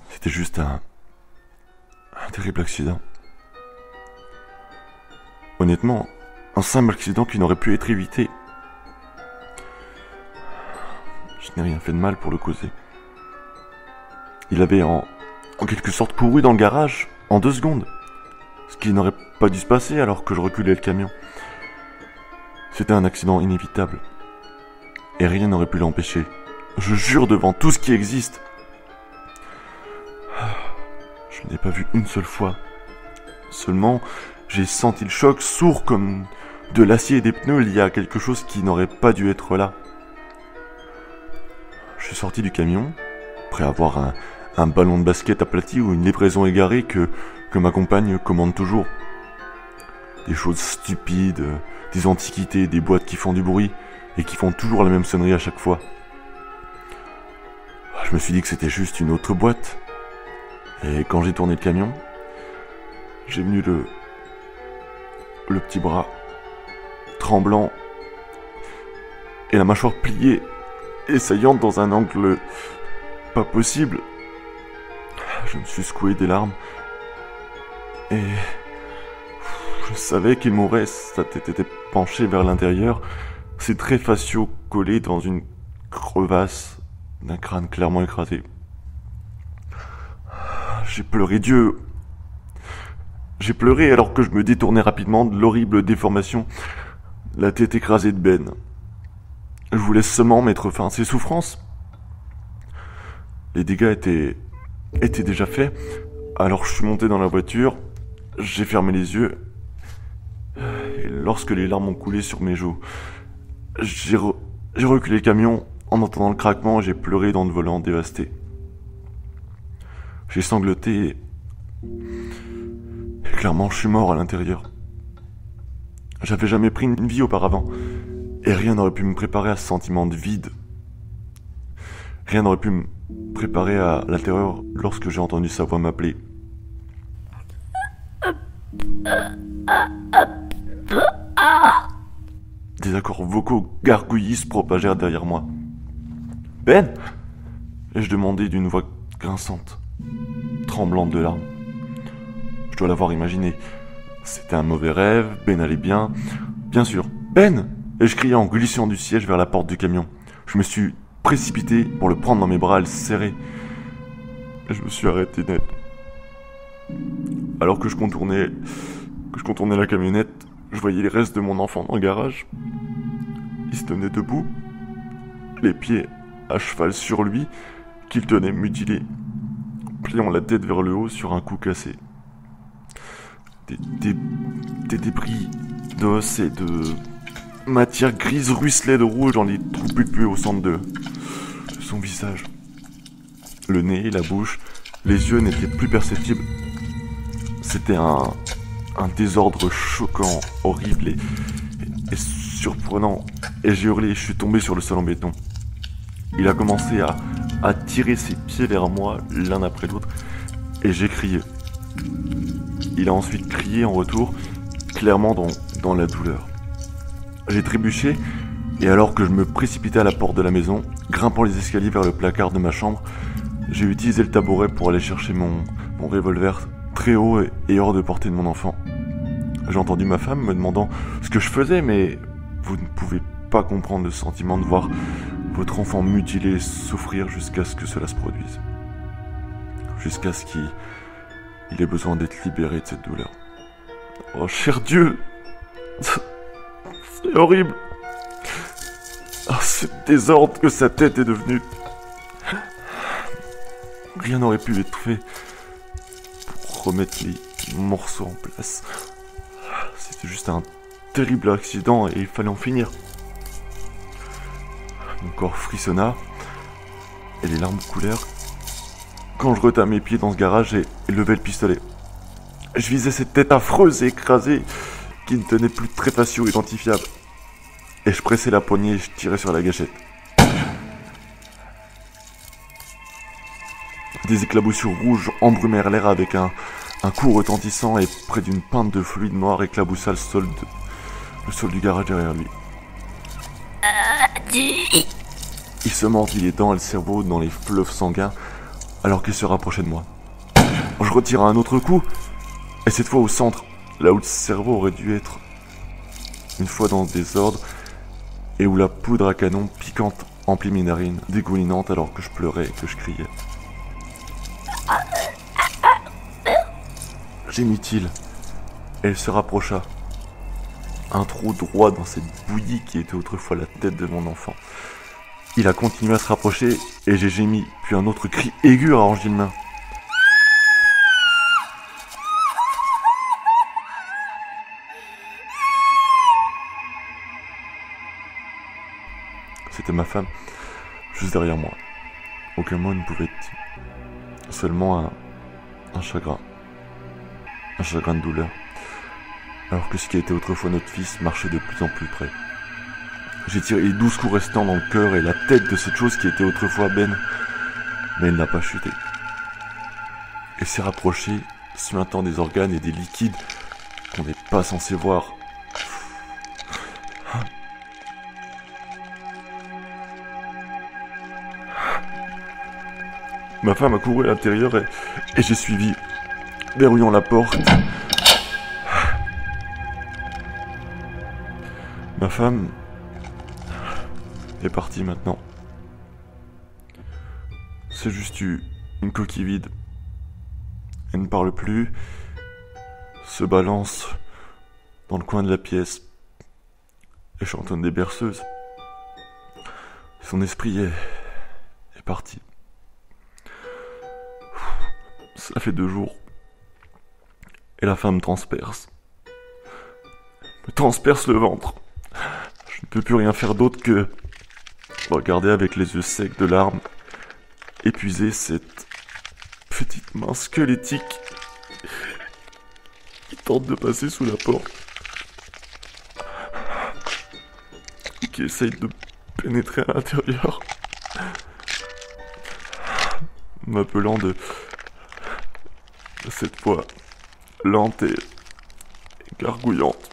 C'était juste un terrible accident. Honnêtement, un simple accident qui n'aurait pu être évité. Je n'ai rien fait de mal pour le causer. Il avait en quelque sorte couru dans le garage en 2 secondes. Ce qui n'aurait pas dû se passer alors que je reculais le camion. C'était un accident inévitable. Et rien n'aurait pu l'empêcher. Je jure devant tout ce qui existe. Je ne l'ai pas vu une seule fois. Seulement, j'ai senti le choc sourd comme de l'acier et des pneus. Il y a quelque chose qui n'aurait pas dû être là. Je suis sorti du camion, prêt à voir un ballon de basket aplati ou une livraison égarée que ma compagne commande toujours. Des choses stupides, des antiquités, des boîtes qui font du bruit et qui font toujours la même sonnerie à chaque fois. Je me suis dit que c'était juste une autre boîte. Et quand j'ai tourné le camion, j'ai venu le petit bras tremblant et la mâchoire pliée et saillante dans un angle pas possible. Je me suis secoué des larmes et je savais qu'il mourrait. Sa tête était penchée vers l'intérieur, ses traits faciaux collés dans une crevasse d'un crâne clairement écrasé. J'ai pleuré Dieu. J'ai pleuré alors que je me détournais rapidement de l'horrible déformation, la tête écrasée de Ben. Je voulais seulement mettre fin à ses souffrances. Les dégâts étaient déjà faits, alors je suis monté dans la voiture, j'ai fermé les yeux, et lorsque les larmes ont coulé sur mes joues, j'ai reculé le camion en entendant le craquement et j'ai pleuré dans le volant dévasté. J'ai sangloté et clairement je suis mort à l'intérieur. J'avais jamais pris une vie auparavant et rien n'aurait pu me préparer à ce sentiment de vide. Rien n'aurait pu me préparer à la terreur lorsque j'ai entendu sa voix m'appeler. Des accords vocaux gargouillis se propagèrent derrière moi. « Ben !» ai-je demandé d'une voix grinçante, tremblante de larmes. Je dois l'avoir imaginé. C'était un mauvais rêve, Ben allait bien. Bien sûr, Ben ! ai-je crié en glissant du siège vers la porte du camion. Je me suis précipité pour le prendre dans mes bras et le serrer. Je me suis arrêté net. Alors que je contournais la camionnette, je voyais les restes de mon enfant dans le garage. Il se tenait debout, les pieds à cheval sur lui, qu'il tenait mutilé, pliant la tête vers le haut sur un cou cassé. Des débris d'os et de matière grise ruisselaient de rouge dans les trous pupeux au centre de son visage. Le nez, la bouche, les yeux n'étaient plus perceptibles. C'était un désordre choquant, horrible et surprenant. Et j'ai hurlé, je suis tombé sur le sol en béton. Il a commencé à tirer ses pieds vers moi, l'un après l'autre, et j'ai crié. Il a ensuite crié en retour, clairement dans la douleur. J'ai trébuché, et alors que je me précipitais à la porte de la maison, grimpant les escaliers vers le placard de ma chambre, j'ai utilisé le tabouret pour aller chercher mon revolver très haut et hors de portée de mon enfant. J'ai entendu ma femme me demandant ce que je faisais, mais vous ne pouvez pas comprendre le sentiment de voir votre enfant mutilé et souffrir jusqu'à ce que cela se produise. Jusqu'à ce qu'il ait besoin d'être libéré de cette douleur. Oh, cher Dieu! C'est horrible! Oh, ce désordre que sa tête est devenue. Rien n'aurait pu être fait pour remettre les morceaux en place. C'était juste un terrible accident et il fallait en finir. Mon corps frissonna et les larmes coulèrent quand je retins mes pieds dans ce garage et levai le pistolet. Je visais cette tête affreuse et écrasée qui ne tenait plus de tréfaciaux identifiables. Et je pressais la poignée et je tirais sur la gâchette. Des éclaboussures rouges embrumèrent l'air avec un coup retentissant et près d'une pinte de fluide noir éclaboussa le sol du garage derrière lui. Il se mordit les dents et le cerveau dans les fleuves sanguins alors qu'il se rapprochait de moi. Je retira un autre coup, et cette fois au centre, là où le cerveau aurait dû être, une fois dans le désordre, et où la poudre à canon piquante emplit mes narines, dégoulinante alors que je pleurais et que je criais. Gémit-il, et il se rapprocha. Un trou droit dans cette bouillie qui était autrefois la tête de mon enfant. Il a continué à se rapprocher et j'ai gémi, puis un autre cri aigu a rangé le main. C'était ma femme, juste derrière moi. Aucun mot ne pouvait être dit. Seulement un chagrin. Un chagrin de douleur. Alors que ce qui était autrefois notre fils marchait de plus en plus près. J'ai tiré les 12 coups restants dans le cœur et la tête de cette chose qui était autrefois Ben, mais elle n'a pas chuté. Elle s'est rapprochée, suintant des organes et des liquides qu'on n'est pas censé voir. Ma femme a couru à l'intérieur et j'ai suivi, verrouillant la porte. Ma femme est partie maintenant. C'est juste une coquille vide. Elle ne parle plus, se balance dans le coin de la pièce et chantonne des berceuses. Son esprit est parti. Ça fait 2 jours. Et la femme me transperce le ventre. Je ne peux plus rien faire d'autre que regarder avec les yeux secs de larmes, épuiser cette petite main squelettique qui tente de passer sous la porte, qui essaye de pénétrer à l'intérieur, m'appelant de cette voix lente et gargouillante.